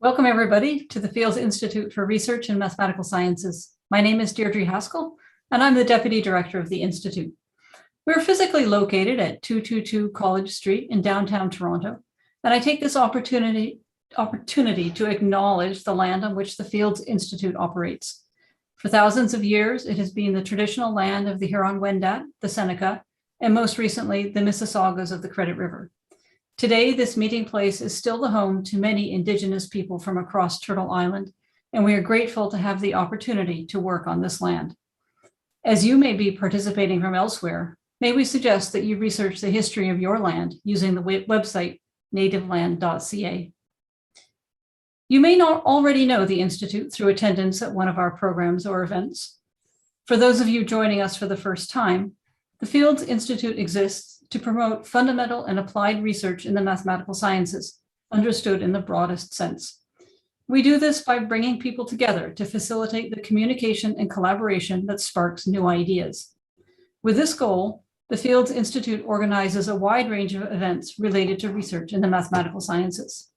Welcome, everybody, to the Fields Institute for Research in Mathematical Sciences. My name is Deirdre Haskell, and I'm the Deputy Director of the Institute. We're physically located at 222 College Street in downtown Toronto, and I take this opportunity to acknowledge the land on which the Fields Institute operates. For thousands of years, it has been the traditional land of the Huron-Wendat, the Seneca, and most recently, the Mississaugas of the Credit River. Today, this meeting place is still the home to many Indigenous people from across Turtle Island, and we are grateful to have the opportunity to work on this land. As you may be participating from elsewhere, may we suggest that you research the history of your land using the website nativeland.ca. You may not already know the Institute through attendance at one of our programs or events. For those of you joining us for the first time, the Fields Institute exists to promote fundamental and applied research in the mathematical sciences, understood in the broadest sense. We do this by bringing people together to facilitate the communication and collaboration that sparks new ideas. With this goal, the Fields Institute organizes a wide range of events related to research in the mathematical sciences.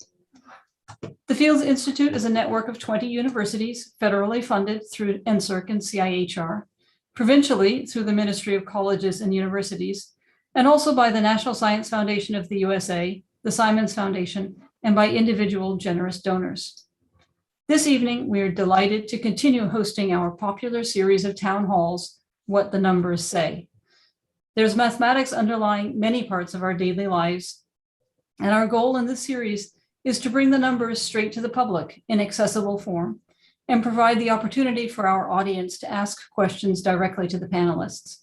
The Fields Institute is a network of 20 universities, federally funded through NSERC and CIHR, provincially through the Ministry of Colleges and Universities, and also by the National Science Foundation of the USA, the Simons Foundation, and by individual generous donors. This evening, we are delighted to continue hosting our popular series of town halls, What the Numbers Say. There's mathematics underlying many parts of our daily lives, and our goal in this series is to bring the numbers straight to the public in accessible form and provide the opportunity for our audience to ask questions directly to the panelists.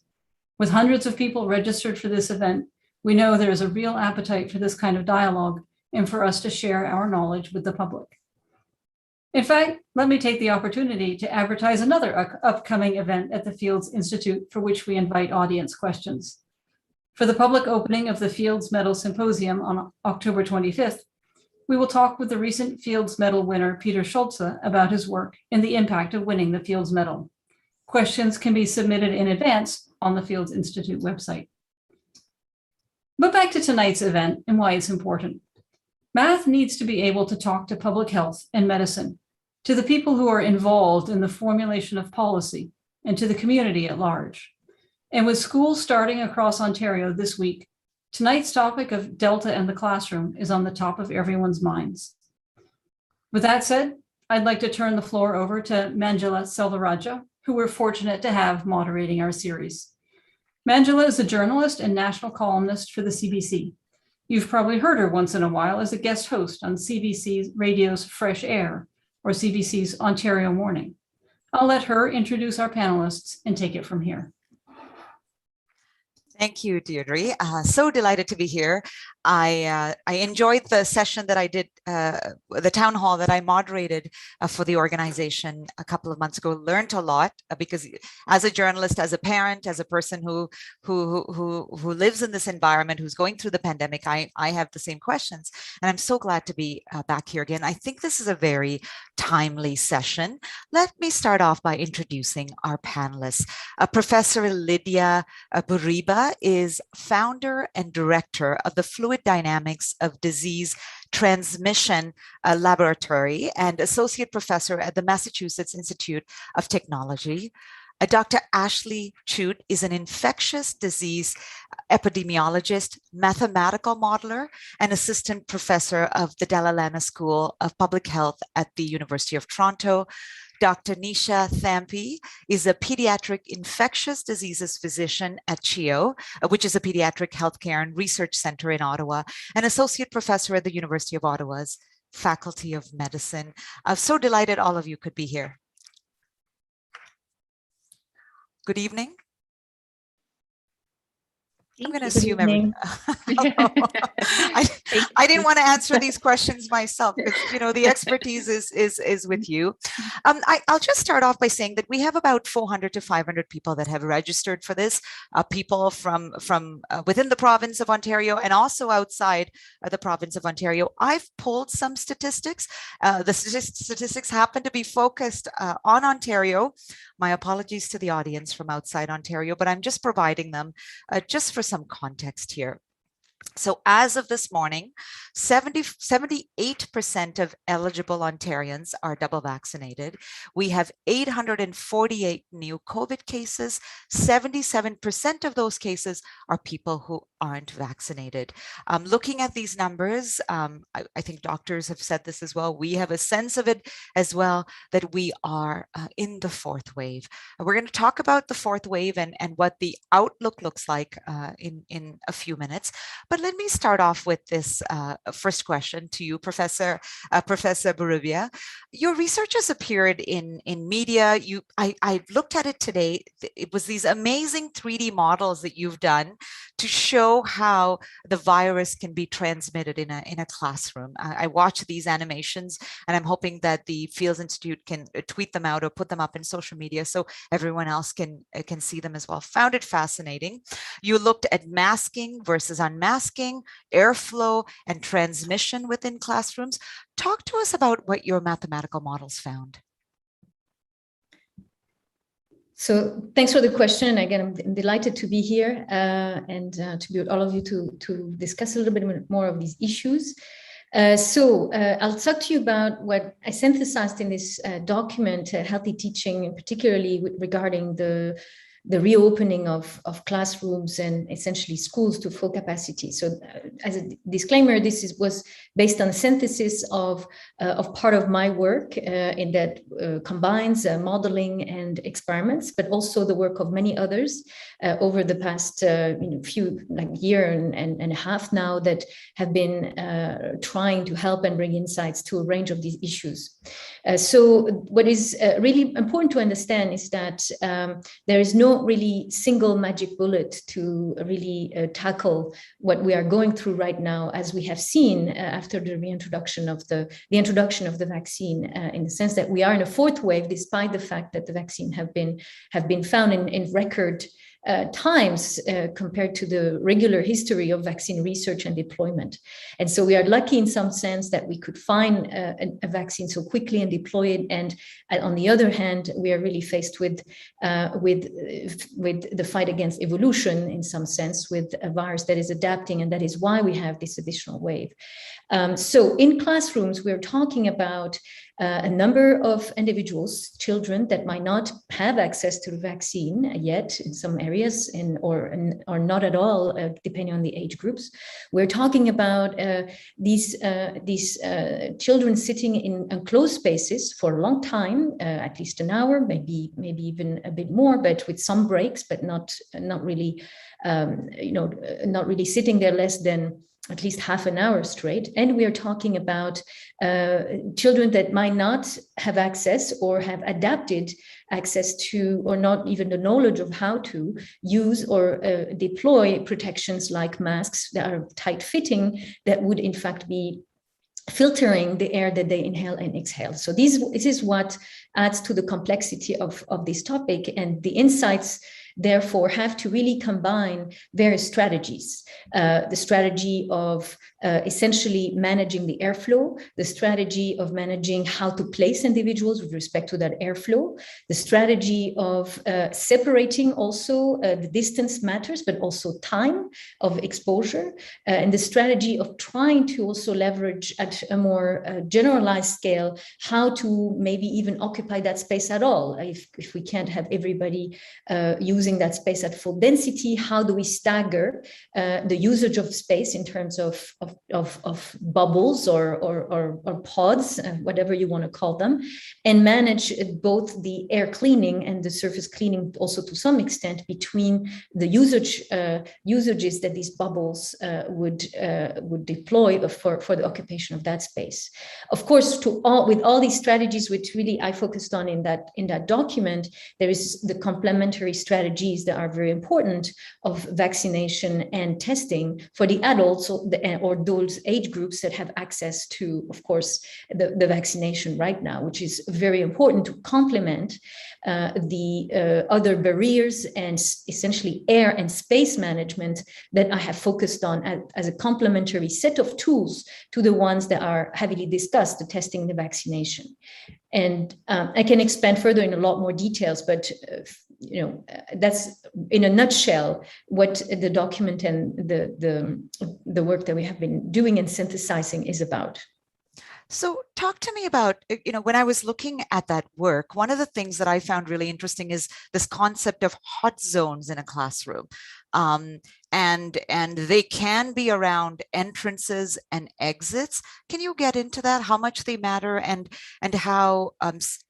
With hundreds of people registered for this event, we know there is a real appetite for this kind of dialogue and for us to share our knowledge with the public. In fact, let me take the opportunity to advertise another upcoming event at the Fields Institute for which we invite audience questions. For the public opening of the Fields Medal Symposium on October 25th, we will talk with the recent Fields Medal winner, Peter Schulze, about his work and the impact of winning the Fields Medal. Questions can be submitted in advance on the Fields Institute website. But back to tonight's event and why it's important. Math needs to be able to talk to public health and medicine, to the people who are involved in the formulation of policy, and to the community at large. And with schools starting across Ontario this week, tonight's topic of Delta and the classroom is on the top of everyone's minds. With that said, I'd like to turn the floor over to Manjula Selvaraja, who we're fortunate to have moderating our series. Manjula is a journalist and national columnist for the CBC. You've probably heard her once in a while as a guest host on CBC Radio's Fresh Air, or CBC's Ontario Morning. I'll let her introduce our panelists and take it from here. Thank you, Deirdre. So delighted to be here. I enjoyed the session that I did, the town hall that I moderated for the organization a couple of months ago. Learned a lot because as a journalist, as a parent, as a person who lives in this environment, who's going through the pandemic, I have the same questions. And I'm so glad to be back here again. I think this is a very timely session. Let me start off by introducing our panelists. Professor Lydia Bourouiba is founder and director of the Fluid Dynamics of Disease Transmission Laboratory and associate professor at the Massachusetts Institute of Technology. Dr. Ashleigh is an infectious disease epidemiologist, mathematical modeler, and assistant professor of the Dalla Lana School of Public Health at the University of Toronto. Dr. Nisha Thampi is a pediatric infectious diseases physician at CHEO, which is a pediatric healthcare and research center in Ottawa, and associate professor at the University of Ottawa's Faculty of Medicine. I'm so delighted all of you could be here. Good evening. I'm going to assume everything. I didn't want to answer these questions myself because, you know, the expertise is with you. I'll just start off by saying that we have about 400 to 500 people that have registered for this, people from within the province of Ontario and also outside the province of Ontario. I've pulled some statistics. The statistics happen to be focused on Ontario. My apologies to the audience from outside Ontario, but I'm just providing them just for some context here. So as of this morning, 78% of eligible Ontarians are double vaccinated. We have 848 new COVID cases. 77% of those cases are people who aren't vaccinated. Looking at these numbers, I think doctors have said this as well. We have a sense of it as well, that we are in the fourth wave. We're going to talk about the fourth wave and what the outlook looks like in a few minutes. But let me start off with this first question to you, Professor Bourouiba. Your research has appeared in media. I looked at it today. It was these amazing 3D models that you've done to show how the virus can be transmitted in a classroom. I watched these animations, and I'm hoping that the Fields Institute can tweet them out or put them up in social media so everyone else can see them as well. Found it fascinating. You looked at masking versus unmasking, airflow, and transmission within classrooms. Talk to us about what your mathematical models found. So thanks for the question. Again, I'm delighted to be here and to be with all of you to discuss a little bit more of these issues. I'll talk to you about what I synthesized in this document, Healthy Teaching, particularly regarding the reopening of classrooms and essentially schools to full capacity. So as a disclaimer, this was based on a synthesis of part of my work in that combines modeling and experiments, but also the work of many others over the past year and a half now that have been trying to help and bring insights to a range of these issues. So what is really important to understand is that there is no really single magic bullet to really tackle what we are going through right now, as we have seen after the introduction of the vaccine, in the sense that we are in a fourth wave, despite the fact that the vaccine have been found in record times compared to the regular history of vaccine research and deployment. And so we are lucky in some sense that we could find a vaccine so quickly and deploy it. And on the other hand, we are really faced with the fight against evolution in some sense, with a virus that is adapting, and that is why we have this additional wave. So in classrooms, we're talking about a number of individuals, children that might not have access to the vaccine yet in some areas, or not at all, depending on the age groups. We're talking about these children sitting in enclosed spaces for a long time, at least an hour, maybe even a bit more, but with some breaks, but not really, not really sitting there less than at least half an hour straight. And we are talking about children that might not have access or have adapted access to, or not even the knowledge of how to use or deploy protections like masks that are tight fitting, that would in fact be filtering the air that they inhale and exhale. So this is what adds to the complexity of this topic, and the insights therefore have to really combine various strategies. The strategy of essentially managing the airflow, the strategy of managing how to place individuals with respect to that airflow, the strategy of separating also the distance matters, but also time of exposure, and the strategy of trying to also leverage at a more generalized scale how to maybe even occupy that space at all. If we can't have everybody using that space at full density, how do we stagger the usage of space in terms of bubbles or pods, whatever you want to call them, and manage both the air cleaning and the surface cleaning also to some extent between the usages that these bubbles would deploy for the occupation of that space. Of course, with all these strategies, which really I focused on in that document, there is the complementary strategies that are very important of vaccination and testing for the adults or those age groups that have access to, of course, the vaccination right now, which is very important to complement the other barriers and essentially air and space management that I have focused on as a complementary set of tools to the ones that are heavily discussed, the testing, the vaccination. And I can expand further in a lot more details, but that's in a nutshell what the document and the work that we have been doing and synthesizing is about. So talk to me about, when I was looking at that work, one of the things that I found really interesting is this concept of hot zones in a classroom. And they can be around entrances and exits. Can you get into that, how much they matter, and how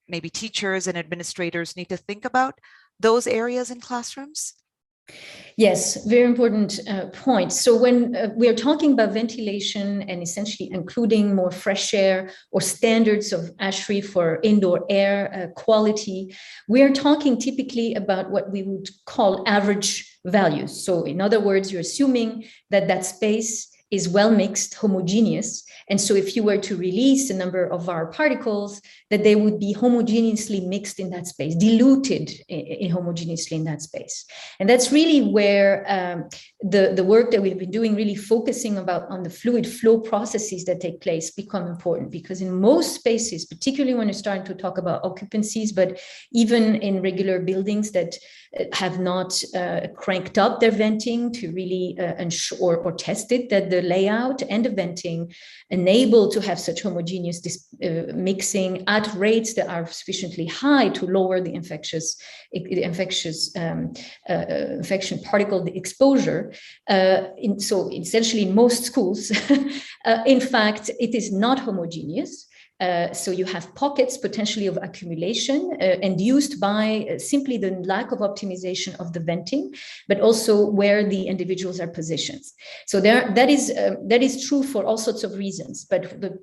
maybe teachers and administrators need to think about those areas in classrooms? Yes, very important point. So when we are talking about ventilation and essentially including more fresh air or standards of Ashleigh for indoor air quality, we are talking typically about what we would call average values. So in other words, you're assuming that that space is well mixed, homogeneous. And so if you were to release a number of viral particles, that they would be homogeneously mixed in that space, diluted homogeneously in that space. And that's really where the work that we've been doing, really focusing on the fluid flow processes that take place, become important, because in most spaces, particularly when you're starting to talk about occupancies, but even in regular buildings that have not cranked up their venting to really ensure or tested that the layout and the venting enable to have such homogeneous mixing at rates that are sufficiently high to lower the infection particle exposure. So essentially in most schools, in fact, it is not homogeneous. So you have pockets potentially of accumulation induced by simply the lack of optimization of the venting, but also where the individuals are positioned. So that is true for all sorts of reasons. But the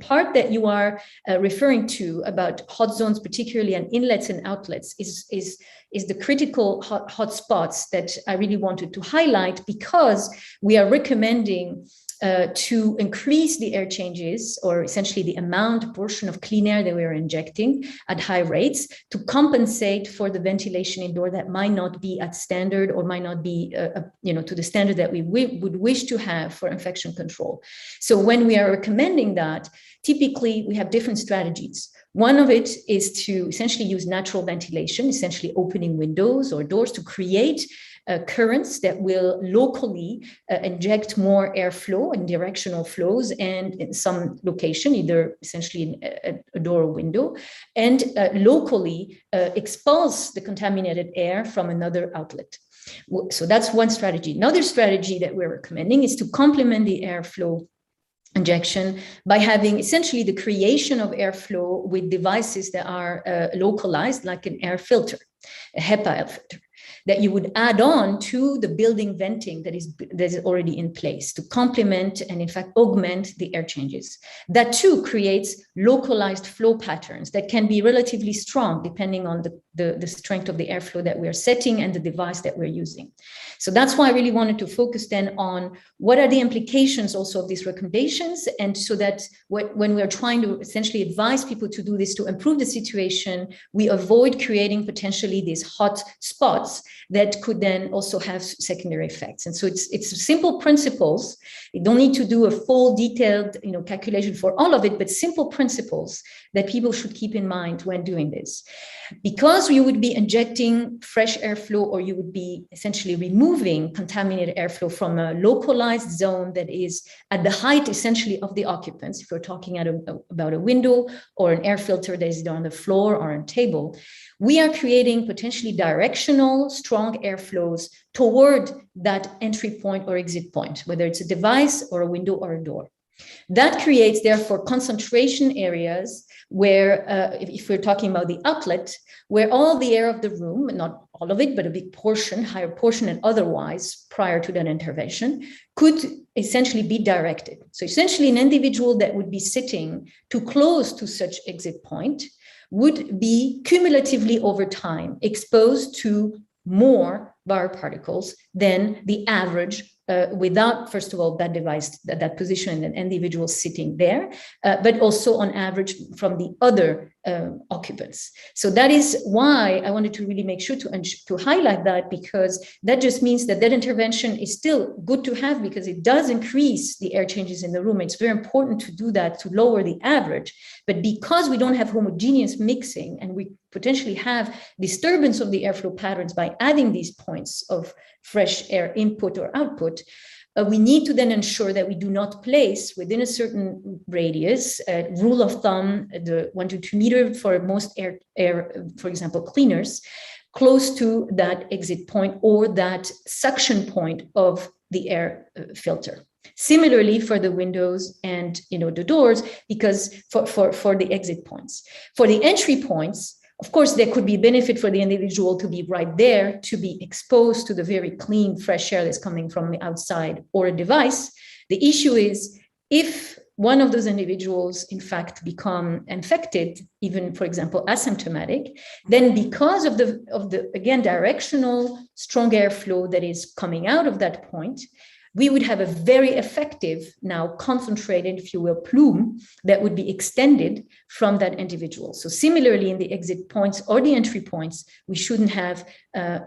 part that you are referring to about hot zones, particularly and inlets and outlets, is the critical hot spots that I really wanted to highlight, because we are recommending to increase the air changes, or essentially the portion of clean air that we are injecting at high rates, to compensate for the ventilation indoor that might not be at standard, or might not be to the standard that we would wish to have for infection control. So when we are recommending that, typically we have different strategies. One of it is to essentially use natural ventilation, essentially opening windows or doors to create currents that will locally inject more airflow and directional flows, and in some location, either essentially in a door or window, and locally expulse the contaminated air from another outlet. So that's one strategy. Another strategy that we're recommending is to complement the airflow injection by having essentially the creation of airflow with devices that are localized, like an air filter, a HEPA air filter, that you would add on to the building venting that is already in place to complement and in fact augment the air changes. That too creates localized flow patterns that can be relatively strong depending on the strength of the airflow that we're setting and the device that we're using. So that's why I really wanted to focus then on what are the implications also of these recommendations, and so that when we're trying to essentially advise people to do this to improve the situation, we avoid creating potentially these hot spots that could then also have secondary effects. And so it's simple principles. You don't need to do a full detailed calculation for all of it, but simple principles that people should keep in mind when doing this. Because you would be injecting fresh airflow, or you would be essentially removing contaminated airflow from a localized zone that is at the height essentially of the occupants, if we're talking about a window or an air filter that is either on the floor or on a table, we are creating potentially directional, strong airflows toward that entry point or exit point, whether it's a device or a window or a door. That creates, therefore, concentration areas where, if we're talking about the outlet, where all the air of the room, not all of it, but a big portion, higher portion and otherwise, prior to that intervention, could essentially be directed. So essentially an individual that would be sitting too close to such exit point would be cumulatively over time exposed to more viral particles than the average without, first of all, that device, that position and an individual sitting there, but also on average from the other occupants. So that is why I wanted to really make sure to highlight that, because that just means that intervention is still good to have, because it does increase the air changes in the room. It's very important to do that to lower the average. But because we don't have homogeneous mixing and we potentially have disturbance of the airflow patterns by adding these points of fresh air input or output, we need to then ensure that we do not place within a certain radius, rule of thumb, the 1 to 2 meter for most air, for example, cleaners, close to that exit point or that suction point of the air filter. Similarly for the windows and the doors, because for the exit points. For the entry points, of course, there could be benefit for the individual to be right there, to be exposed to the very clean, fresh air that's coming from the outside or a device. The issue is if one of those individuals, in fact, become infected, even, for example, asymptomatic, then because of the again, directional strong airflow that is coming out of that point, we would have a very effective, now concentrated, if you will, plume that would be extended from that individual. So similarly, in the exit points or the entry points, we shouldn't have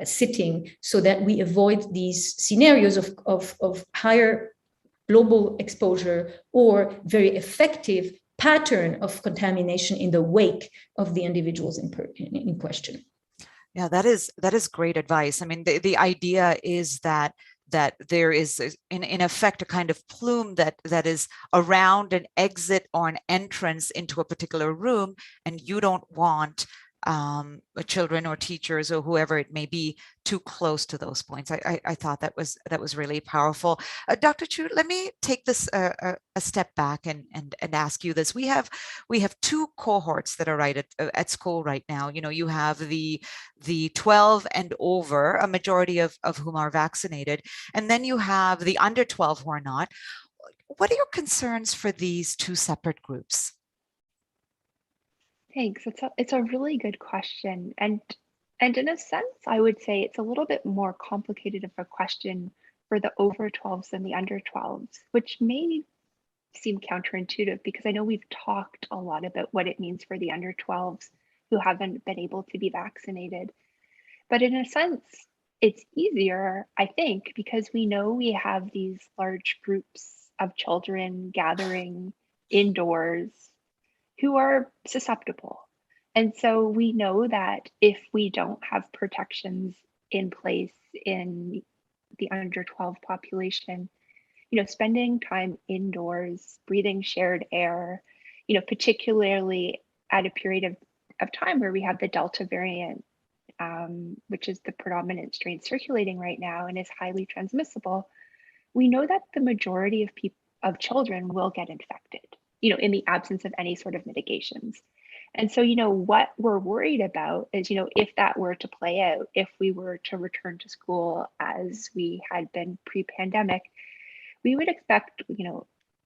sitting, so that we avoid these scenarios of higher global exposure or very effective pattern of contamination in the wake of the individuals in question. Yeah, that is great advice. I mean, the idea is that there is, in effect, a kind of plume that is around an exit or an entrance into a particular room, and you don't want children or teachers or whoever it may be too close to those points. I thought that was really powerful. Dr. Chu, let me take this a step back and ask you this. We have 2 cohorts that are right at school right now. You have the 12 and over, a majority of whom are vaccinated, and then you have the under 12 who are not. What are your concerns for these 2 separate groups? Thanks. It's a really good question. And in a sense, I would say it's a little bit more complicated of a question for the over 12s than the under 12s, which may seem counterintuitive, because I know we've talked a lot about what it means for the under 12s who haven't been able to be vaccinated. But in a sense, it's easier, I think, because we know we have these large groups of children gathering indoors who are susceptible. And so we know that if we don't have protections in place in the under 12 population, spending time indoors, breathing shared air, particularly at a period of time where we have the Delta variant, which is the predominant strain circulating right now and is highly transmissible, we know that the majority of children will get infected, in the absence of any sort of mitigations. And so, what we're worried about is, if that were to play out, if we were to return to school as we had been pre-pandemic, we would expect,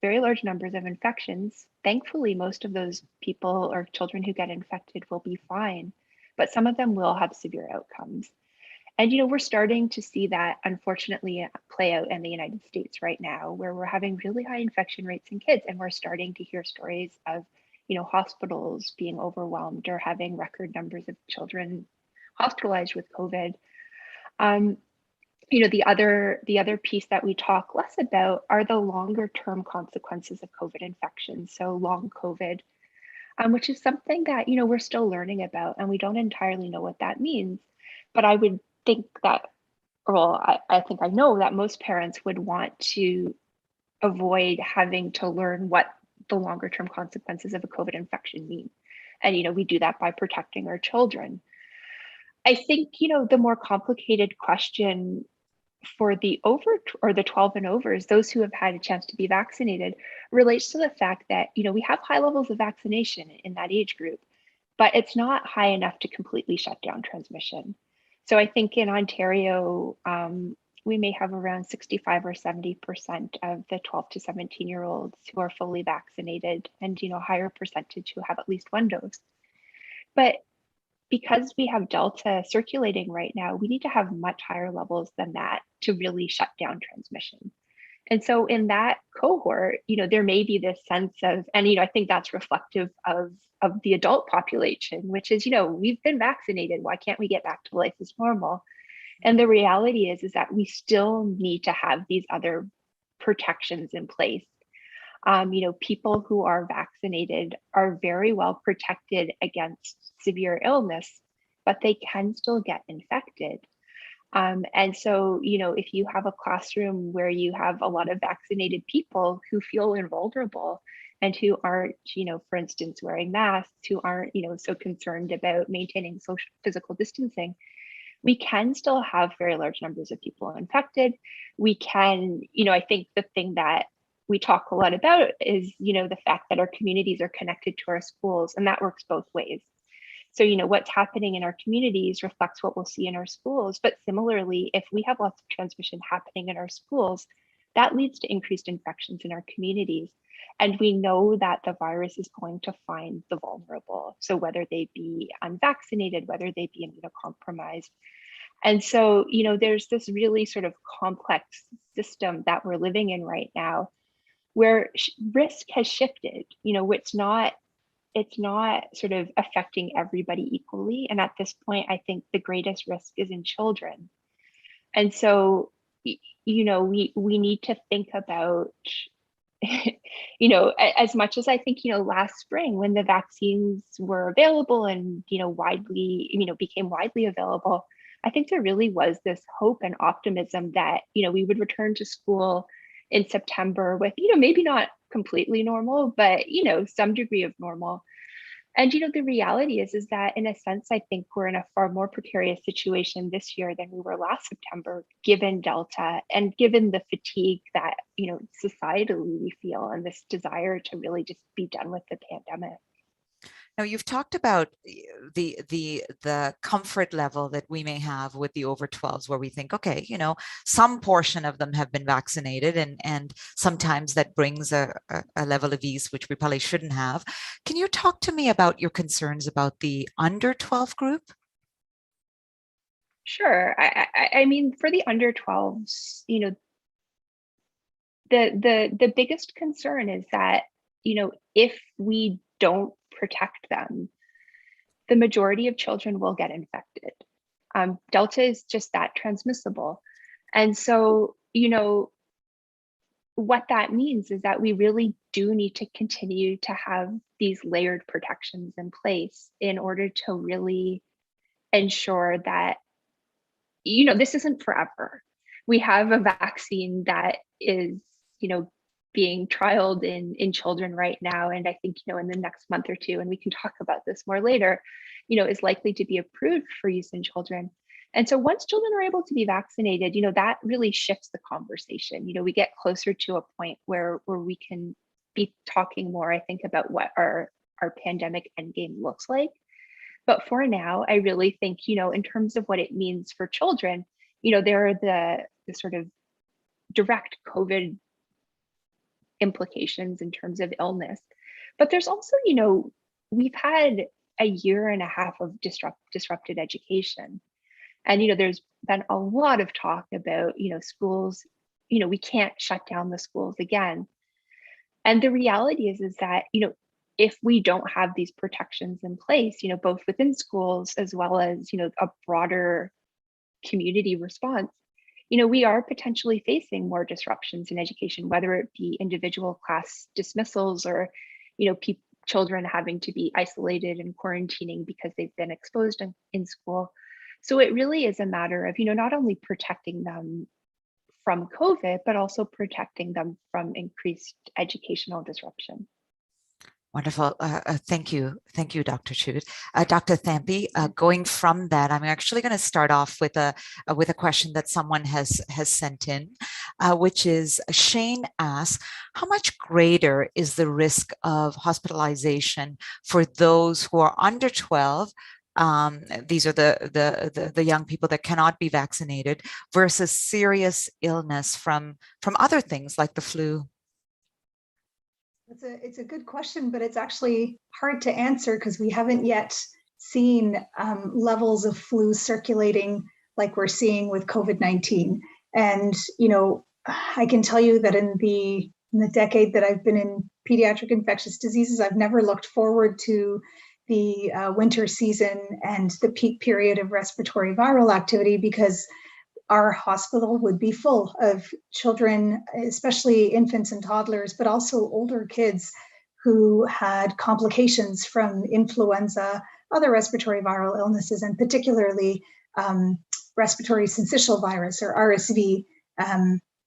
very large numbers of infections. Thankfully, most of those people or children who get infected will be fine, but some of them will have severe outcomes. And, we're starting to see that, unfortunately, play out in the United States right now, where we're having really high infection rates in kids. And we're starting to hear stories of, hospitals being overwhelmed or having record numbers of children hospitalized with COVID. The other piece that we talk less about are the longer term consequences of COVID infection. So long COVID, which is something that, we're still learning about, and we don't entirely know what that means. But I would think that, I think I know that most parents would want to avoid having to learn what the longer term consequences of a COVID infection mean. And, we do that by protecting our children. I think, the more complicated question for the 12 and overs, those who have had a chance to be vaccinated, relates to the fact that, we have high levels of vaccination in that age group, but it's not high enough to completely shut down transmission. So I think in Ontario, we may have around 65 or 70% of the 12 to 17-year-olds who are fully vaccinated, and higher percentage who have at least 1 dose. But because we have Delta circulating right now, we need to have much higher levels than that to really shut down transmission. And so in that cohort, there may be this sense of, and, I think that's reflective of the adult population, which is, we've been vaccinated. Why can't we get back to life as normal? And the reality is that we still need to have these other protections in place. People who are vaccinated are very well protected against severe illness, but they can still get infected. And so, if you have a classroom where you have a lot of vaccinated people who feel invulnerable and who aren't, for instance, wearing masks, who aren't, so concerned about maintaining social physical distancing, we can still have very large numbers of people infected. We can, I think the thing that we talk a lot about is, the fact that our communities are connected to our schools, and that works both ways. So, what's happening in our communities reflects what we'll see in our schools. But similarly, if we have lots of transmission happening in our schools, that leads to increased infections in our communities. And we know that the virus is going to find the vulnerable. So whether they be unvaccinated, whether they be immunocompromised. And so, there's this really sort of complex system that we're living in right now where risk has shifted, it's not sort of affecting everybody equally. And at this point, I think the greatest risk is in children. And so, we need to think about, as much as I think, last spring when the vaccines were available and, became widely available, I think there really was this hope and optimism that, we would return to school in September with, maybe not completely normal, but, some degree of normal. And, the reality is that in a sense, I think we're in a far more precarious situation this year than we were last September, given Delta and given the fatigue that, societally we feel and this desire to really just be done with the pandemic. Now, you've talked about the comfort level that we may have with the over 12s, where we think, okay, some portion of them have been vaccinated, and sometimes that brings a level of ease, which we probably shouldn't have. Can you talk to me about your concerns about the under 12 group? Sure. I mean, for the under 12s, the biggest concern is that, if we don't protect them, the majority of children will get infected. Delta is just that transmissible. And so, what that means is that we really do need to continue to have these layered protections in place in order to really ensure that, this isn't forever. We have a vaccine that is, being trialed in children right now. And I think, in the next month or two, and we can talk about this more later, is likely to be approved for use in children. And so once children are able to be vaccinated, that really shifts the conversation. We get closer to a point where we can be talking more, I think, about what our pandemic endgame looks like. But for now, I really think, in terms of what it means for children, there are the sort of direct COVID implications in terms of illness. But there's also, we've had a year and a half of disrupted education. And, there's been a lot of talk about, schools, we can't shut down the schools again. And the reality is that, if we don't have these protections in place, both within schools as well as, a broader community response, we are potentially facing more disruptions in education, whether it be individual class dismissals or, children having to be isolated and quarantining because they've been exposed in school. So it really is a matter of, not only protecting them from COVID, but also protecting them from increased educational disruption. Wonderful. Thank you. Thank you, Dr. Tuite. Dr. Thampi, going from that, I'm actually going to start off with a question that someone has sent in, which is Shane asks, how much greater is the risk of hospitalization for those who are under 12? These are the young people that cannot be vaccinated versus serious illness from other things like the flu. It's a good question, but it's actually hard to answer because we haven't yet seen levels of flu circulating like we're seeing with COVID-19. And, I can tell you that in the decade that I've been in pediatric infectious diseases, I've never looked forward to the winter season and the peak period of respiratory viral activity, because our hospital would be full of children, especially infants and toddlers, but also older kids who had complications from influenza, other respiratory viral illnesses, and particularly respiratory syncytial virus, or RSV,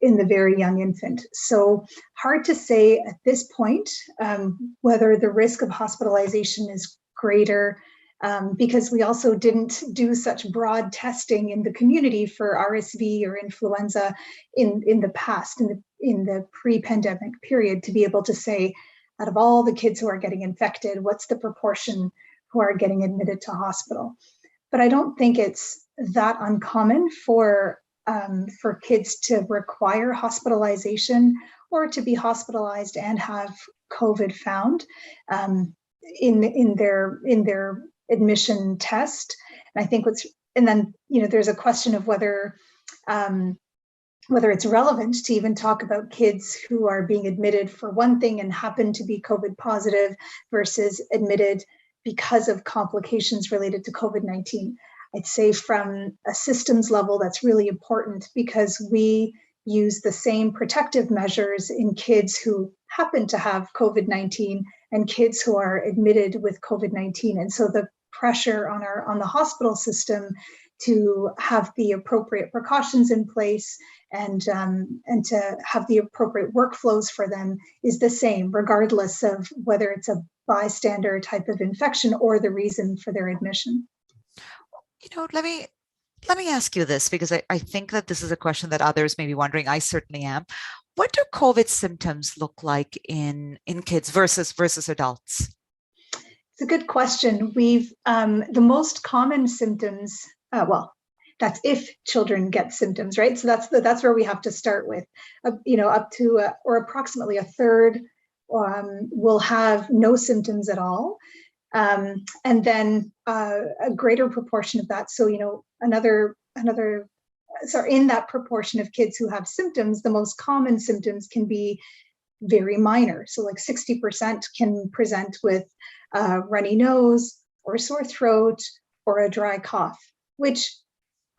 in the very young infant. So hard to say at this point whether the risk of hospitalization is greater, because we also didn't do such broad testing in the community for RSV or influenza in the past, in the pre-pandemic period, to be able to say, out of all the kids who are getting infected, what's the proportion who are getting admitted to hospital? But I don't think it's that uncommon for kids to require hospitalization or to be hospitalized and have COVID found in their admission test. And I think there's a question of whether it's relevant to even talk about kids who are being admitted for one thing and happen to be COVID positive versus admitted because of complications related to COVID-19. I'd say from a systems level, that's really important, because we use the same protective measures in kids who happen to have COVID-19 and kids who are admitted with COVID-19. And so the pressure on the hospital system to have the appropriate precautions in place and to have the appropriate workflows for them is the same, regardless of whether it's a bystander type of infection or the reason for their admission. Let me ask you this, because I think that this is a question that others may be wondering. I certainly am. What do COVID symptoms look like in kids versus adults? It's a good question. We've the most common symptoms. That's if children get symptoms, right? So that's where we have to start with. Up to or approximately a third will have no symptoms at all. And then a greater proportion of that. So, in that proportion of kids who have symptoms, the most common symptoms can be very minor. So like 60% can present with a runny nose or a sore throat or a dry cough, which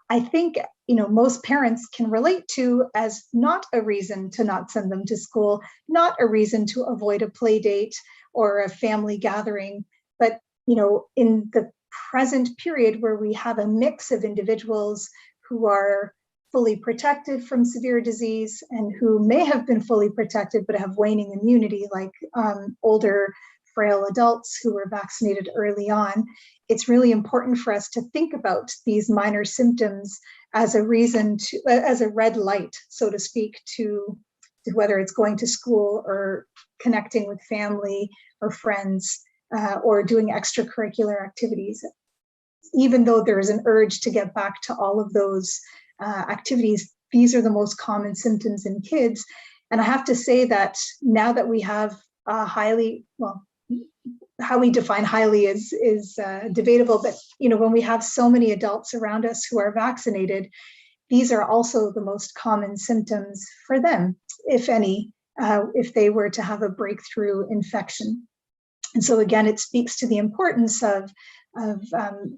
I think, most parents can relate to as not a reason to not send them to school, not a reason to avoid a play date or a family gathering. But, in the present period where we have a mix of individuals who are fully protected from severe disease and who may have been fully protected but have waning immunity, like older, frail adults who were vaccinated early on, it's really important for us to think about these minor symptoms as a reason to, as a red light, so to speak, to whether it's going to school or connecting with family or friends or doing extracurricular activities. Even though there is an urge to get back to all of those activities, these are the most common symptoms in kids. And I have to say that now that we have how we define highly is debatable, but when we have so many adults around us who are vaccinated, these are also the most common symptoms for them, if any, if they were to have a breakthrough infection. And so again, it speaks to the importance of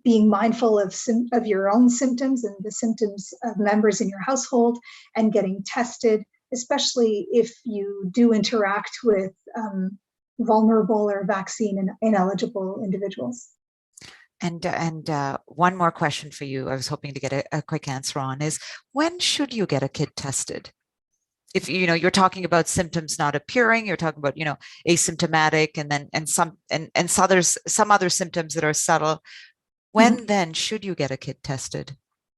being mindful of your own symptoms and the symptoms of members in your household, and getting tested, especially if you do interact with vulnerable or vaccine ineligible individuals. And one more question for you, I was hoping to get a quick answer on, is when should you get a kid tested? If you're talking about symptoms not appearing, you're talking about asymptomatic, and some other symptoms that are subtle. When then should you get a kid tested?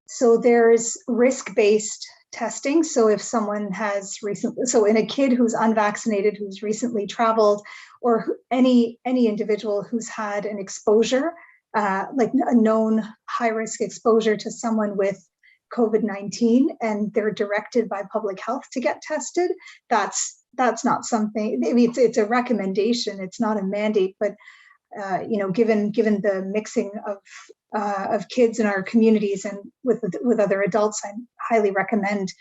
So there's risk-based testing. So if someone has in a kid who's unvaccinated, who's recently traveled, or any individual who's had an exposure, like a known high-risk exposure to someone with COVID-19, and they're directed by public health to get tested, that's not something, it's a recommendation, it's not a mandate, but given the mixing of kids in our communities and with other adults, I highly recommend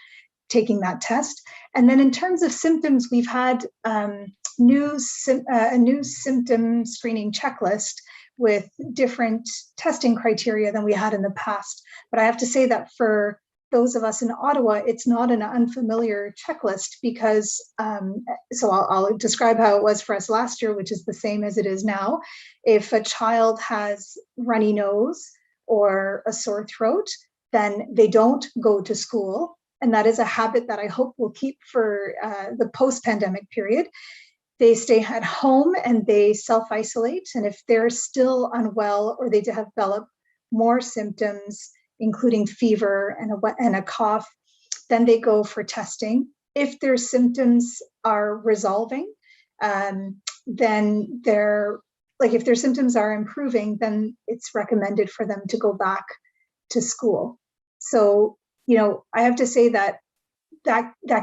taking that test. And then in terms of symptoms, we've had a new symptom screening checklist with different testing criteria than we had in the past. But I have to say that for those of us in Ottawa, it's not an unfamiliar checklist because, so I'll describe how it was for us last year, which is the same as it is now. If a child has runny nose or a sore throat, then they don't go to school. And that is a habit that I hope we'll keep for the post-pandemic period. They stay at home and they self-isolate. And if they're still unwell or they develop more symptoms, including fever and a cough, then they go for testing. If their symptoms are resolving, then if their symptoms are improving, then it's recommended for them to go back to school. So, I have to say that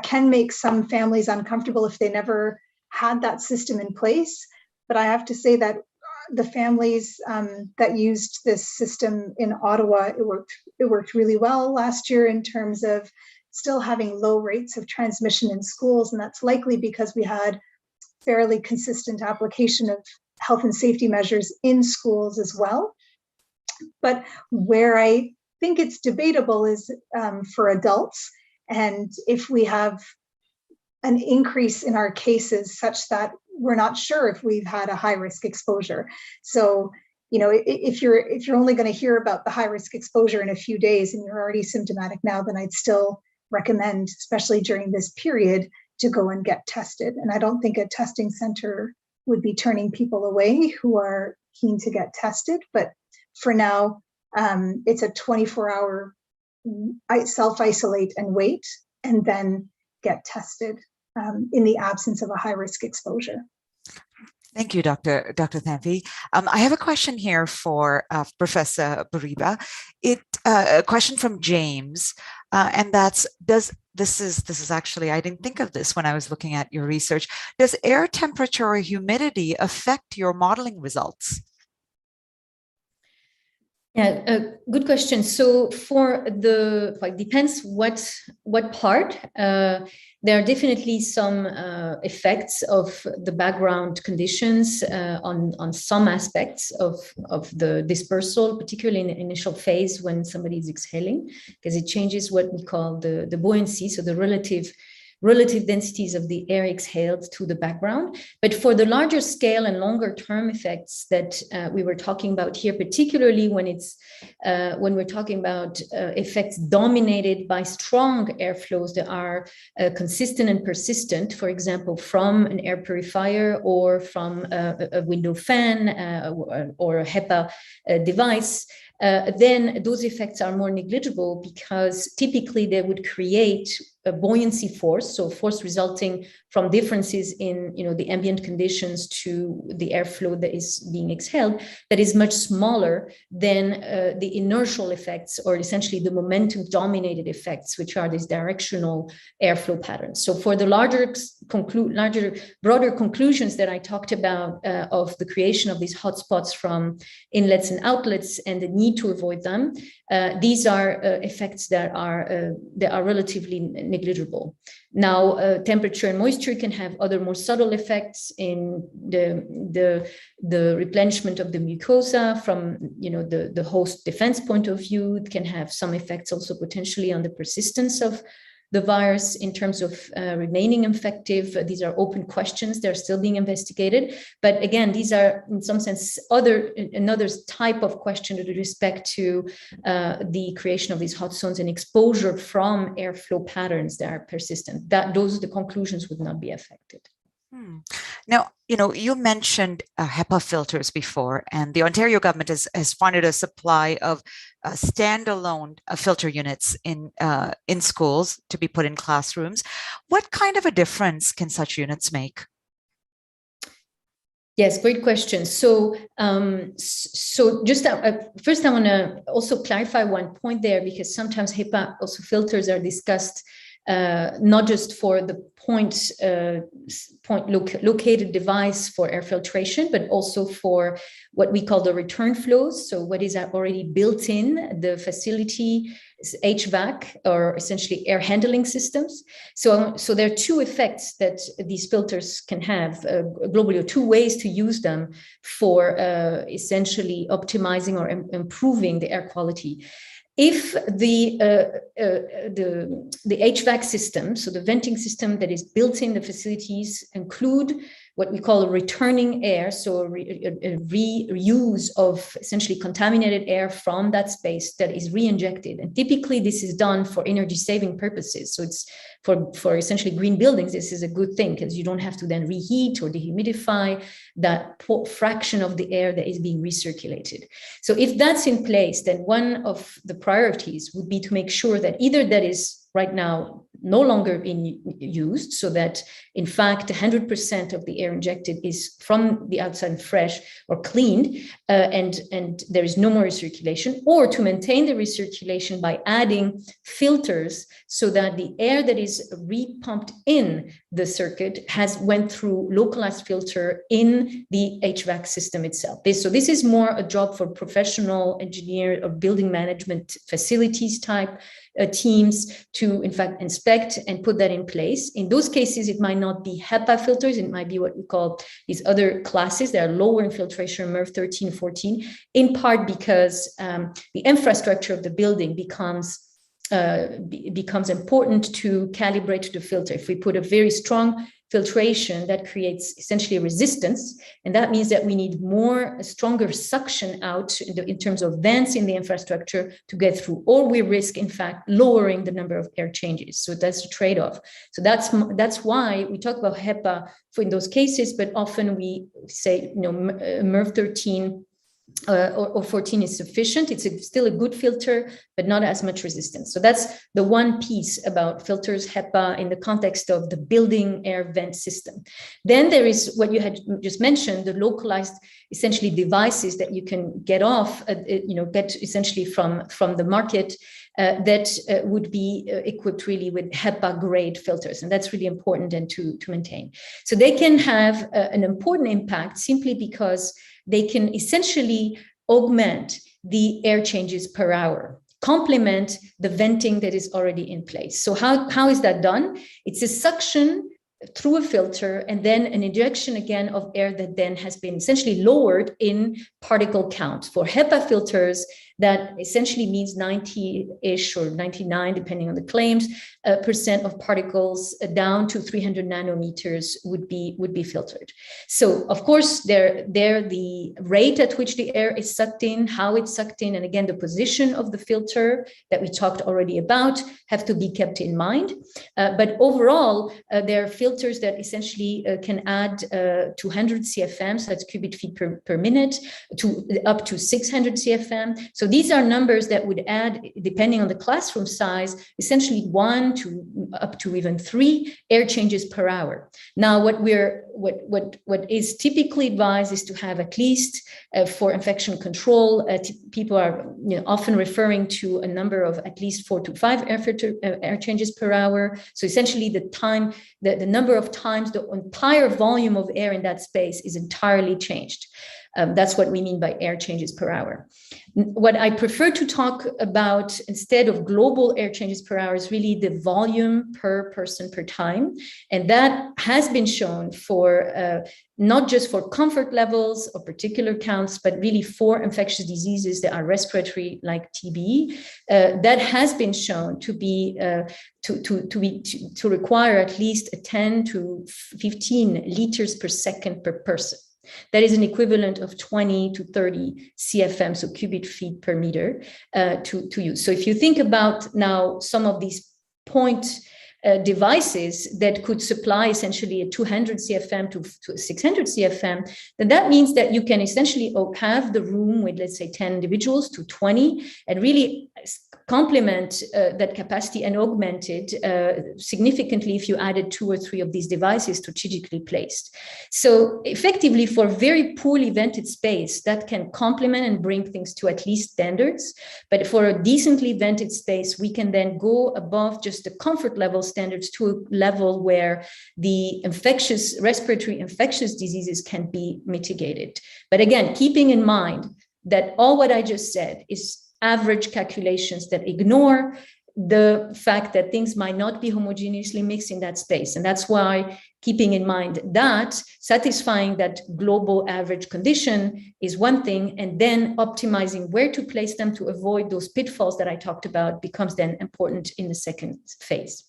can make some families uncomfortable if they never had that system in place. But I have to say that the families that used this system in Ottawa, it worked really well last year in terms of still having low rates of transmission in schools. And that's likely because we had fairly consistent application of health and safety measures in schools as well. But where I think it's debatable is for adults. And if we have an increase in our cases such that we're not sure if we've had a high risk exposure. So, if you're only going to hear about the high risk exposure in a few days and you're already symptomatic now, then I'd still recommend, especially during this period, to go and get tested. And I don't think a testing center would be turning people away who are keen to get tested. But for now, it's a 24-hour self-isolate and wait, and then get tested in the absence of a high-risk exposure. Thank you, Dr. Thampi. I have a question here for Professor Bourouiba. A question from James, and that's, this is actually, I didn't think of this when I was looking at your research. Does air temperature or humidity affect your modeling results? Yeah, good question. So for depends what part. There are definitely some effects of the background conditions on some aspects of the dispersal, particularly in the initial phase when somebody is exhaling, because it changes what we call the buoyancy, so the relative densities of the air exhaled to the background. But for the larger scale and longer term effects that we were talking about here, particularly when we're talking about effects dominated by strong airflows that are consistent and persistent, for example, from an air purifier or from a window fan or a HEPA device, then those effects are more negligible because typically they would create a buoyancy force, so force resulting from differences in the ambient conditions to the airflow that is being exhaled, that is much smaller than the inertial effects, or essentially the momentum dominated effects, which are these directional airflow patterns. So for the broader conclusions that I talked about of the creation of these hotspots from inlets and outlets and the need to avoid them, these are effects that are relatively negligible. Now, temperature and moisture can have other more subtle effects in the replenishment of the mucosa from the host defense point of view. It can have some effects also potentially on the persistence of the virus in terms of remaining infective. These are open questions. They're still being investigated. But again, these are in some sense another type of question with respect to the creation of these hot zones and exposure from airflow patterns that are persistent. Those are the conclusions would not be affected. Now, you mentioned HEPA filters before, and the Ontario government has funded a supply of standalone filter units in schools to be put in classrooms. What kind of a difference can such units make? Yes, great question. So, just first, I want to also clarify one point there, because sometimes HEPA also filters are discussed not just for the located device for air filtration, but also for what we call the return flows. So what is already built in the facility, HVAC, or essentially air handling systems. So there are two effects that these filters can have globally, or two ways to use them for essentially optimizing or improving the air quality. If the HVAC system, so the venting system that is built in the facilities, include what we call a returning air, so a reuse of essentially contaminated air from that space that is re-injected. And typically this is done for energy saving purposes. So it's for essentially green buildings, this is a good thing because you don't have to then reheat or dehumidify that fraction of the air that is being recirculated. So if that's in place, then one of the priorities would be to make sure that either that is right now no longer being used, so that in fact 100% of the air injected is from the outside and fresh or cleaned, and there is no more recirculation, or to maintain the recirculation by adding filters so that the air that is repumped in the circuit went through localized filter in the HVAC system itself. So this is more a job for professional engineer or building management facilities type teams to in fact inspect and put that in place. In those cases, it might not be HEPA filters, it might be what we call these other classes that are lower in filtration, MERV 13, 14, in part because the infrastructure of the building becomes important to calibrate the filter. If we put a very strong filtration, that creates essentially a resistance, and that means that we need a stronger suction out in terms of vents in the infrastructure to get through, or we risk in fact lowering the number of air changes. So that's a trade-off. So that's why we talk about HEPA in those cases, but often we say MERV 13 or 14 is sufficient. It's still a good filter, but not as much resistance. So that's the one piece about filters, HEPA, in the context of the building air vent system. Then there is what you had just mentioned, the localized essentially devices that you can get essentially from the market that would be equipped really with HEPA grade filters. And that's really important and to maintain. So they can have an important impact simply because they can essentially augment the air changes per hour, complement the venting that is already in place. So how is that done? It's a suction through a filter and then an injection again of air that then has been essentially lowered in particle count. For HEPA filters, that essentially means 90-ish or 99, depending on the claims, % of particles down to 300 nanometers would be filtered. So of course, the rate at which the air is sucked in, how it's sucked in, and again, the position of the filter that we talked already about have to be kept in mind. But overall, there are filters that essentially can add 200 CFM, so that's cubic feet per minute, to up to 600 CFM. So these are numbers that would add, depending on the classroom size, essentially 1 to up to even 3 air changes per hour. Now, what is typically advised is to have at least for infection control. People are often referring to a number of at least 4 to 5 air changes per hour. So essentially, the number of times the entire volume of air in that space is entirely changed. That's what we mean by air changes per hour. What I prefer to talk about instead of global air changes per hour is really the volume per person per time. And that has been shown for not just for comfort levels or particular counts, but really for infectious diseases that are respiratory, like TB. That has been shown to be to require at least 10 to 15 liters per second per person. That is an equivalent of 20 to 30 CFM, so cubic feet per meter, to use. So if you think about now some of these point devices that could supply essentially a 200 CFM to 600 CFM, then that means that you can essentially have the room with, let's say, 10 individuals to 20 and really complement that capacity and augment it significantly if you added 2 or 3 of these devices strategically placed. So effectively, for very poorly vented space, that can complement and bring things to at least standards. But for a decently vented space, we can then go above just the comfort levels standards to a level where the respiratory infectious diseases can be mitigated. But again, keeping in mind that all what I just said is average calculations that ignore the fact that things might not be homogeneously mixed in that space. And that's why keeping in mind that satisfying that global average condition is one thing, and then optimizing where to place them to avoid those pitfalls that I talked about becomes then important in the second phase.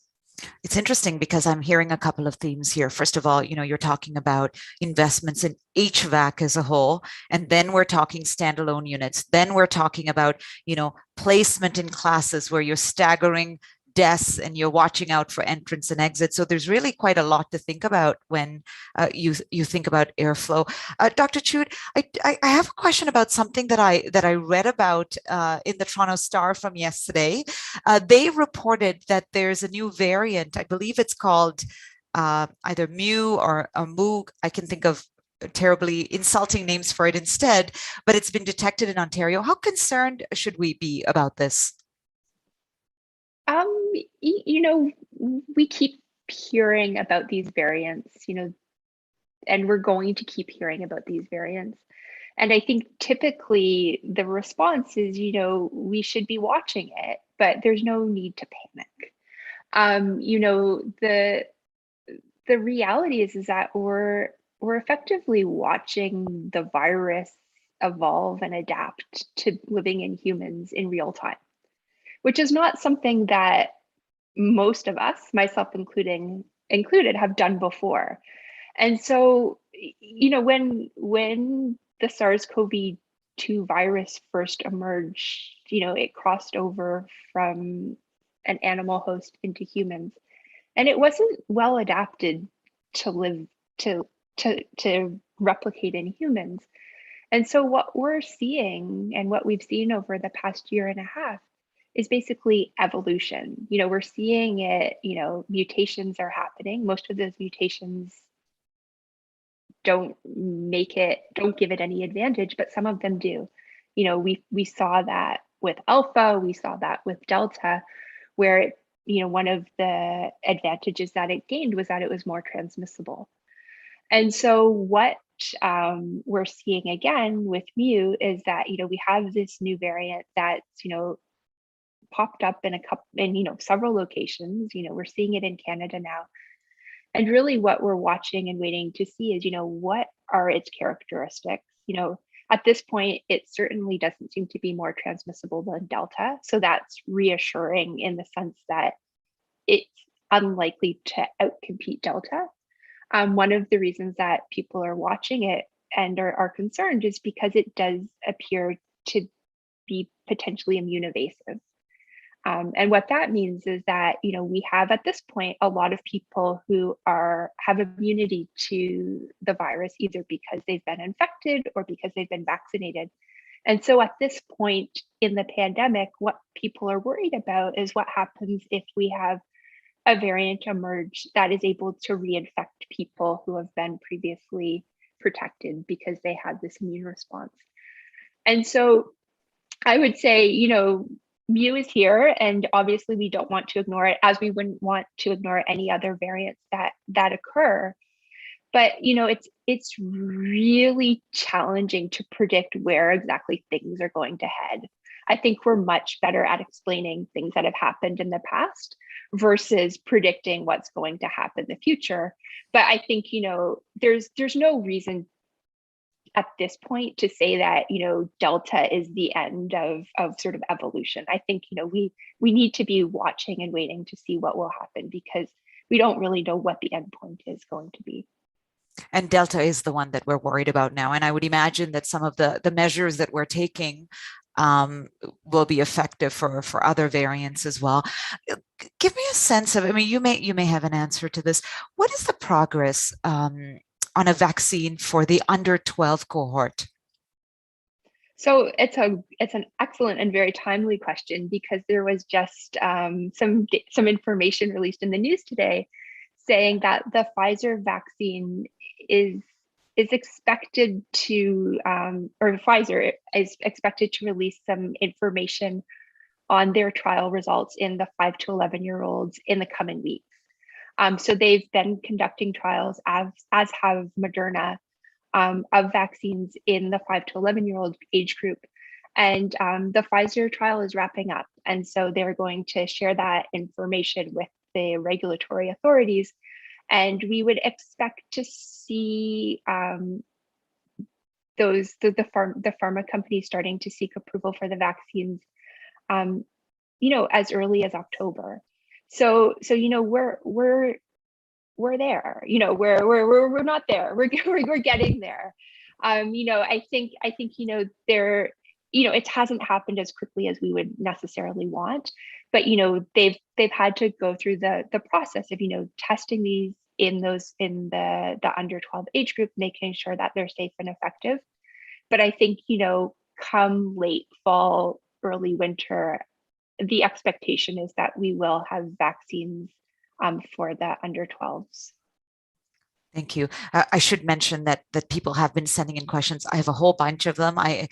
It's interesting because I'm hearing a couple of themes here. First of all, you're talking about investments in HVAC as a whole, and then we're talking standalone units. Then we're talking about, placement in classes where you're staggering desks and you're watching out for entrance and exit. So there's really quite a lot to think about when you think about airflow. Dr. Tuite, I have a question about something that I read about in the Toronto Star from yesterday. They reported that there's a new variant. I believe it's called either Mu or Mu. I can think of terribly insulting names for it instead, but it's been detected in Ontario. How concerned should we be about this? We keep hearing about these variants, and we're going to keep hearing about these variants. And I think typically the response is, we should be watching it, but there's no need to panic. The reality is that we're effectively watching the virus evolve and adapt to living in humans in real time, which is not something that most of us, myself included, have done before. And so, when the SARS-CoV-2 virus first emerged, it crossed over from an animal host into humans, and it wasn't well adapted to live to replicate in humans. And so what we're seeing and what we've seen over the past year and a half is basically evolution. We're seeing it, mutations are happening. Most of those mutations don't give it any advantage, but some of them do. We saw that with Alpha, we saw that with Delta, where one of the advantages that it gained was that it was more transmissible. And so what we're seeing again with Mu is that, we have this new variant that's, popped up in several locations. We're seeing it in Canada now. And really what we're watching and waiting to see is, what are its characteristics? At this point, it certainly doesn't seem to be more transmissible than Delta. So that's reassuring in the sense that it's unlikely to outcompete Delta. One of the reasons that people are watching it and are concerned is because it does appear to be potentially immune evasive. And what that means is that, we have at this point a lot of people who have immunity to the virus, either because they've been infected or because they've been vaccinated. And so at this point in the pandemic, what people are worried about is what happens if we have a variant emerge that is able to reinfect people who have been previously protected because they had this immune response. And so I would say, Mu is here, and obviously we don't want to ignore it, as we wouldn't want to ignore any other variants that occur. But it's really challenging to predict where exactly things are going to head. I think we're much better at explaining things that have happened in the past versus predicting what's going to happen in the future. But I think there's no reason at this point to say that Delta is the end of sort of evolution. I think we need to be watching and waiting to see what will happen, because we don't really know what the end point is going to be. And Delta is the one that we're worried about now. And I would imagine that some of the measures that we're taking will be effective for other variants as well. Give me a sense of, you may have an answer to this. What is the progress on a vaccine for the under 12 cohort? So it's an excellent and very timely question, because there was just some information released in the news today saying that the Pfizer vaccine is expected to, or Pfizer is expected to release some information on their trial results in the 5 to 11-year-olds in the coming weeks. So they've been conducting trials, as have Moderna, of vaccines in the 5 to 11-year-old age group. And the Pfizer trial is wrapping up. And so they're going to share that information with the regulatory authorities. And we would expect to see the pharma companies starting to seek approval for the vaccines, as early as October. So we're there. We're not there. We're getting there. I think there. It hasn't happened as quickly as we would necessarily want, but they've had to go through the process of testing these in the under 12 age group, making sure that they're safe and effective. But I think come late fall, early winter, the expectation is that we will have vaccines for the under 12s. Thank you. I should mention that people have been sending in questions. I have a whole bunch of them. I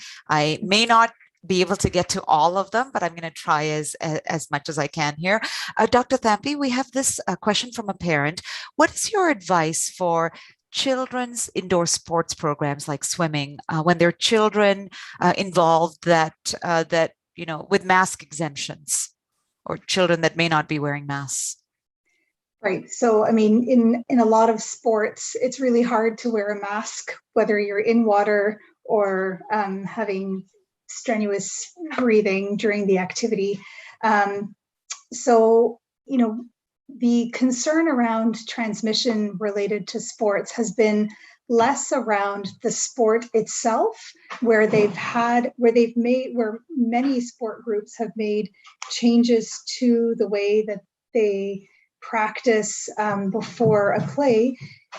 may not be able to get to all of them, but I'm going to try as much as I can here. Dr. Thampi, we have this question from a parent. What is your advice for children's indoor sports programs like swimming when there are children involved that with mask exemptions, or children that may not be wearing masks? Right. So, I mean, in a lot of sports, it's really hard to wear a mask, whether you're in water or having strenuous breathing during the activity. So, the concern around transmission related to sports has been less around the sport itself, where many sport groups have made changes to the way that they practice before a play,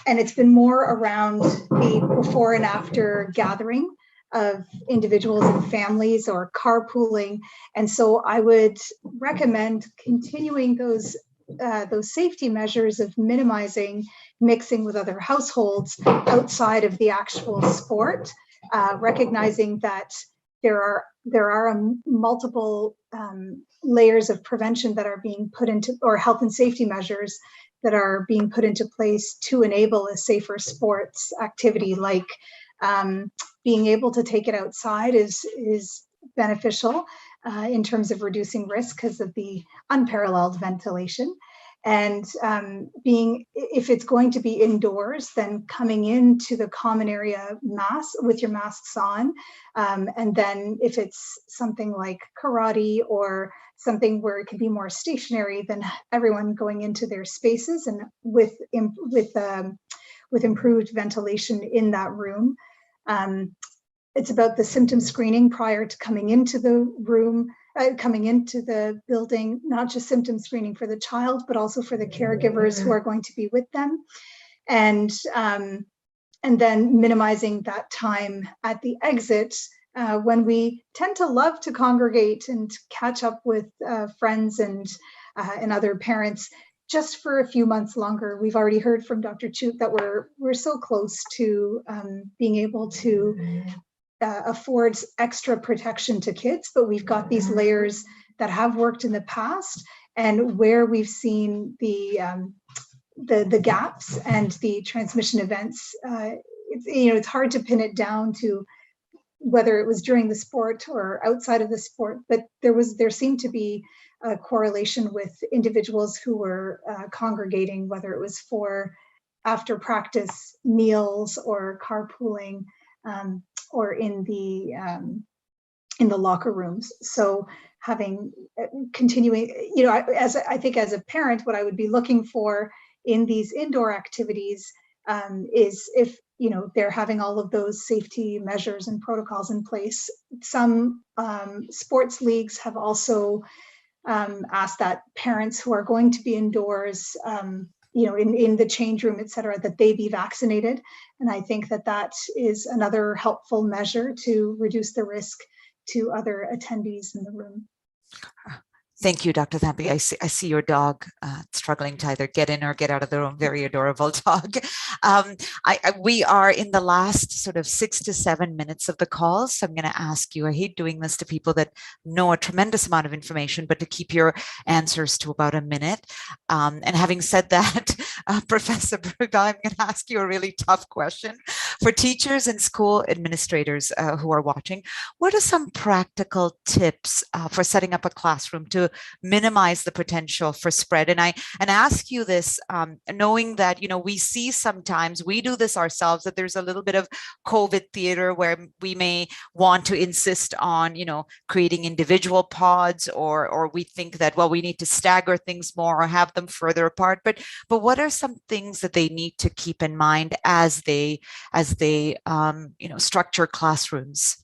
and it's been more around the before and after gathering of individuals and families or carpooling. And so I would recommend continuing those safety measures of minimizing mixing with other households outside of the actual sport, recognizing that there are multiple layers of prevention that are being put into, or health and safety measures that are being put into place to enable a safer sports activity, like being able to take it outside is beneficial in terms of reducing risk because of the unparalleled ventilation. And if it's going to be indoors, then coming into the common area with your masks on. And then if it's something like karate or something where it can be more stationary, then everyone going into their spaces and with improved ventilation in that room. It's about the symptom screening prior to coming into the room, coming into the building, not just symptom screening for the child, but also for the caregivers who are going to be with them. And then minimizing that time at the exit when we tend to love to congregate and catch up with friends and other parents just for a few months longer. We've already heard from Dr. Tuite that we're so close to being able to affords extra protection to kids, but we've got these layers that have worked in the past, and where we've seen the gaps and the transmission events. It's hard to pin it down to whether it was during the sport or outside of the sport, but there seemed to be a correlation with individuals who were congregating, whether it was for after practice meals or carpooling. Or in the locker rooms. So continuing, as a parent, what I would be looking for in these indoor activities is if they're having all of those safety measures and protocols in place. Some sports leagues have also asked that parents who are going to be indoors, in the change room, et cetera, that they be vaccinated. And I think that is another helpful measure to reduce the risk to other attendees in the room. Thank you, Dr. Thampi. I see your dog struggling to either get in or get out of the room. Very adorable dog. We are in the last sort of 6 to 7 minutes of the call. So I'm going to ask you, I hate doing this to people that know a tremendous amount of information, but to keep your answers to about a minute. And having said that, Professor Bruga, I'm going to ask you a really tough question. For teachers and school administrators who are watching, what are some practical tips for setting up a classroom to minimize the potential for spread? And I ask you this knowing that, you know, we see sometimes, we do this ourselves, that there's a little bit of COVID theater where we may want to insist on, you know, creating individual pods, or we think that, well, we need to stagger things more or have them further apart. But what are some things that they need to keep in mind as they you know, structure classrooms?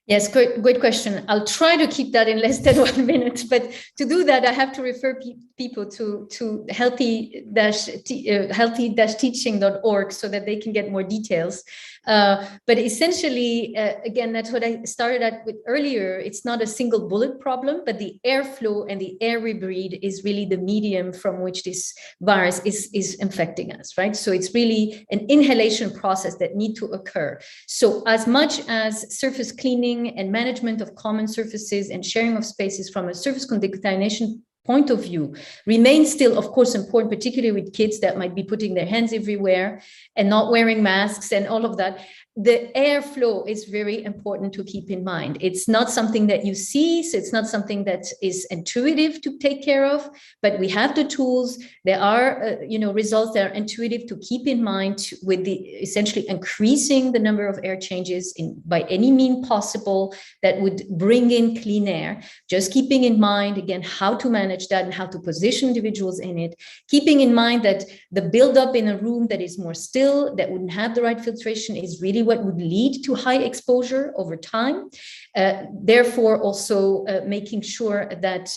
Yes, great question. I'll try to keep that in less than 1 minute, but to do that, I have to refer people to healthy-teaching.org so that they can get more details. But essentially, again, that's what I started at with earlier. It's not a single bullet problem, but the airflow and the air we breathe is really the medium from which this virus is infecting us, right? So it's really an inhalation process that need to occur. So as much as surface cleaning and management of common surfaces and sharing of spaces from a surface contamination point of view remains still, of course, important, particularly with kids that might be putting their hands everywhere and not wearing masks and all of that. The airflow is very important to keep in mind. It's not something that you see, so it's not something that is intuitive to take care of, but we have the tools. There are results that are intuitive to keep in mind with the essentially increasing the number of air changes by any means possible that would bring in clean air. Just keeping in mind, again, how to manage that and how to position individuals in it, keeping in mind that the buildup in a room that is more still, that wouldn't have the right filtration, is really what would lead to high exposure over time. Therefore, also making sure that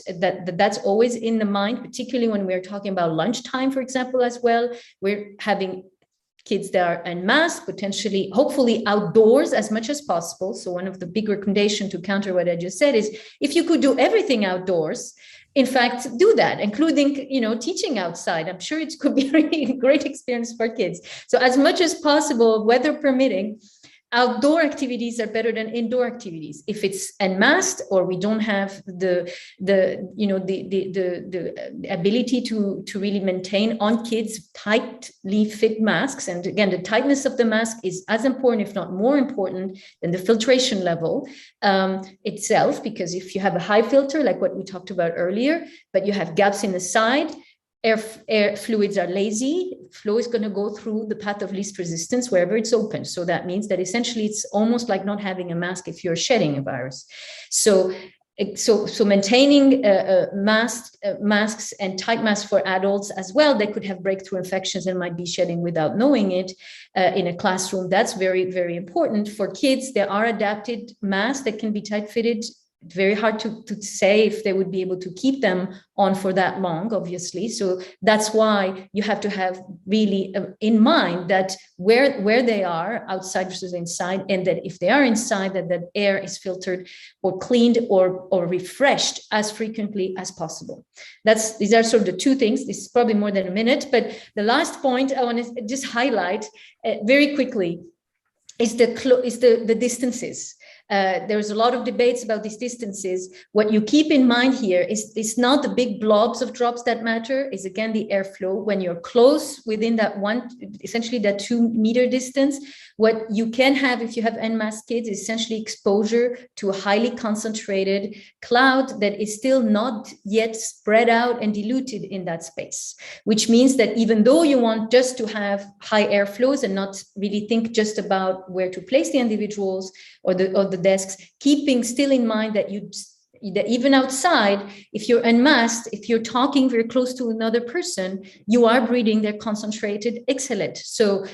that's always in the mind, particularly when we're talking about lunchtime, for example, as well. We're having kids that are en masse, potentially, hopefully outdoors as much as possible. So one of the big recommendations to counter what I just said is, if you could do everything outdoors, in fact, do that, including, teaching outside. I'm sure it could be a really great experience for kids. So as much as possible, weather permitting, outdoor activities are better than indoor activities. If it's en masse or we don't have the ability to really maintain on kids tightly fit masks. And again, the tightness of the mask is as important, if not more important, than the filtration level itself. Because if you have a high filter, like what we talked about earlier, but you have gaps in the side, air fluids are lazy, flow is going to go through the path of least resistance wherever it's open. So that means that essentially it's almost like not having a mask if you're shedding a virus. So maintaining masks and tight masks for adults as well, they could have breakthrough infections and might be shedding without knowing it in a classroom. That's very, very important. For kids, there are adapted masks that can be tight fitted. Very hard to say if they would be able to keep them on for that long, obviously. So that's why you have to have really in mind that where they are, outside versus inside, and that if they are inside, that air is filtered or cleaned or refreshed as frequently as possible. These are sort of the two things. This is probably more than a minute, but the last point I want to just highlight very quickly is the distances. There's a lot of debates about these distances. What you keep in mind here is not the big blobs of drops that matter, is again the airflow. When you're close within that essentially that 2 meter distance, what you can have if you have en masse kids is essentially exposure to a highly concentrated cloud that is still not yet spread out and diluted in that space, which means that even though you want just to have high airflows and not really think just about where to place the individuals or the desks, keeping still in mind that even outside, if you're en masse, if you're talking very close to another person, you are breathing their concentrated exhalate. So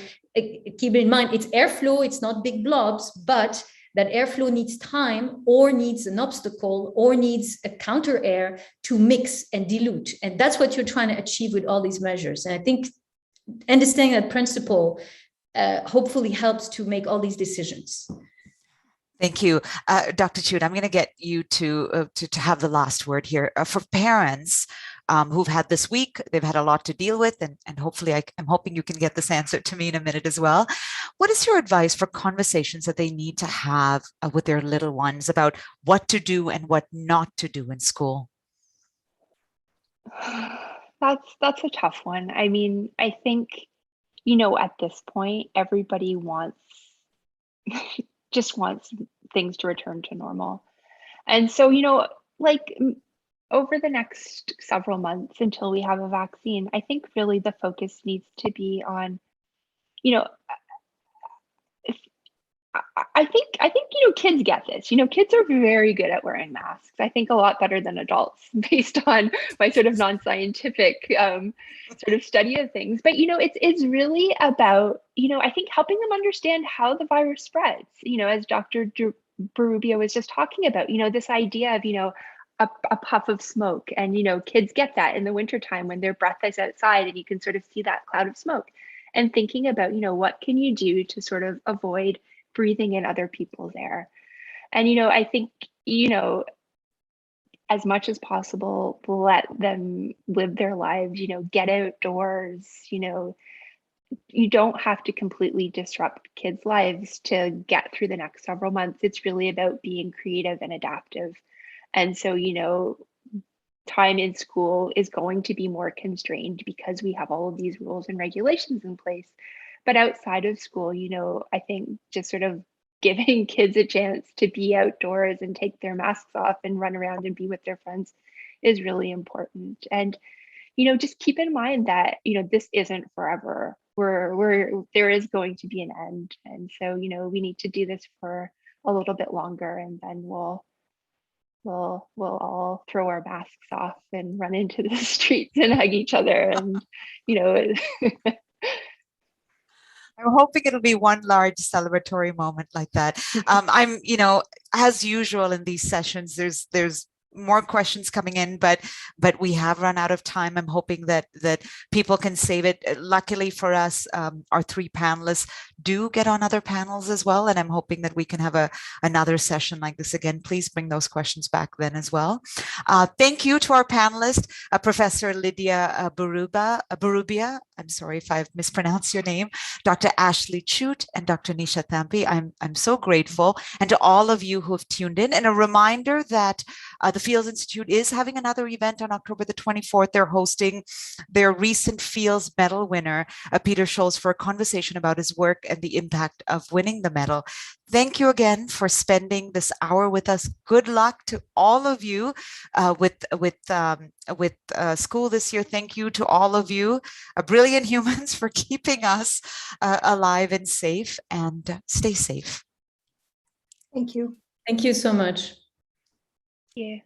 keep in mind, it's airflow, it's not big blobs, but that airflow needs time or needs an obstacle or needs a counter air to mix and dilute. And that's what you're trying to achieve with all these measures. And I think understanding that principle hopefully helps to make all these decisions. Thank you. Dr. Tuite, I'm going to get you to have the last word here. For parents who've had this week, they've had a lot to deal with, and hopefully I'm hoping you can get this answer to me in a minute as well. What is your advice for conversations that they need to have with their little ones about what to do and what not to do in school? That's a tough one. I mean, I think, you know, at this point, everybody just wants things to return to normal. And so, you know, like over the next several months until we have a vaccine, I think really the focus needs to be on, you know, I think, you know, kids get this. You know, kids are very good at wearing masks. I think a lot better than adults based on my sort of non-scientific sort of study of things. But, you know, it's really about, you know, I think helping them understand how the virus spreads, you know, as Dr. Bourouiba was just talking about, you know, this idea of, you know, a puff of smoke. And, you know, kids get that in the wintertime when their breath is outside and you can sort of see that cloud of smoke. And thinking about, you know, what can you do to sort of avoid breathing in other people's air. And, you know, I think, you know, as much as possible, let them live their lives, you know, get outdoors, you know, you don't have to completely disrupt kids' lives to get through the next several months. It's really about being creative and adaptive. And so, you know, time in school is going to be more constrained because we have all of these rules and regulations in place. But outside of school, you know, I think just sort of giving kids a chance to be outdoors and take their masks off and run around and be with their friends is really important. And, you know, just keep in mind that, you know, this isn't forever. There is going to be an end. And so, you know, we need to do this for a little bit longer, and then we'll all throw our masks off and run into the streets and hug each other. And, you know, I'm hoping it'll be one large celebratory moment like that. I'm, you know, as usual in these sessions, there's more questions coming in, but we have run out of time. I'm hoping that people can save it. Luckily for us, our three panelists do get on other panels as well, and I'm hoping that we can have another session like this again. Please bring those questions back then as well. Thank you to our panelist, Professor Lydia Bourouiba. I'm sorry if I've mispronounced your name, Dr. Ashleigh Tuite, and Dr. Nisha Thampi. I'm so grateful, and to all of you who have tuned in. And a reminder that the Fields Institute is having another event on October the 24th. They're hosting their recent Fields medal winner, Peter Scholes, for a conversation about his work and the impact of winning the medal. Thank you again for spending this hour with us. Good luck to all of you with school this year. Thank you to all of you, brilliant humans, for keeping us alive and safe, and stay safe. Thank you. Thank you so much. yeah.